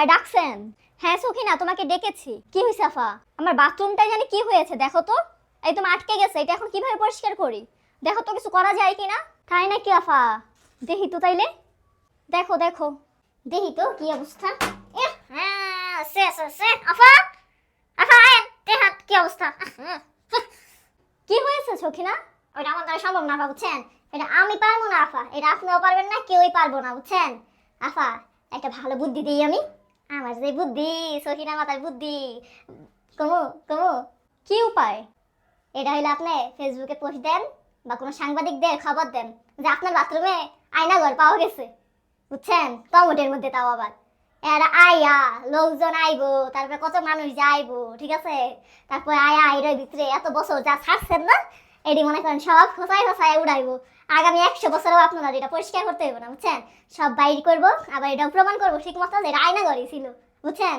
আমায় ডাকছেন? হ্যাঁ সখিনা, তোমাকে ডেকেছি। কি হয়েছে আফা? আমার বাথরুমটাই জানি কি হয়েছে, দেখো তো। এই তুমি আটকে গেছে, এটা এখন কিভাবে পরিষ্কার করি? দেখো তো কিছু করা যায় কিনা। তাই নাকি আফা? দেখি তো তাইলে। দেখো দেখো, দেখি তো কি অবস্থা। আফা আফা দেখাত কি অবস্থা। কি হয়েছে সখিনা? ওটা আমার দ্বারা সম্ভব না আফা, বুঝছেন? এটা আমি পারবো না আফা, এটা আপনিও পারবেন না, কেউই পারবো না, বুঝছেন আফা? একটা ভালো বুদ্ধি দিই আমি। আমার যে বুদ্ধি, সখিনা মাতার বুদ্ধি। কমু কমু কি উপায়? এটা হইলে আপনি ফেসবুকে পোস্ট দেন বা কোনো সাংবাদিকদের খবর দেন যে আপনার বাথরুমে আয়নাঘর পাওয়া গেছে, বুঝছেন? কমোডের মধ্যে, তাও আবার এরা আইয়া লোকজন আইবো, তারপরে কত মানুষ যাইবো, ঠিক আছে? তারপর আয়া এর ভিতরে এত বছর যা ছাড়ছেন না, এটি মনে করেন সব খোঁচায় খোঁচায় উড়াইবো। আগামী 100 বছরও আপনারা এটা পরিষ্কার করতে হইব না, বুঝছেন? সব বাইর করবো, আবার এটাও প্রমাণ করবো ঠিক মতো যে এটা আয়নাঘরই ছিল, বুঝছেন?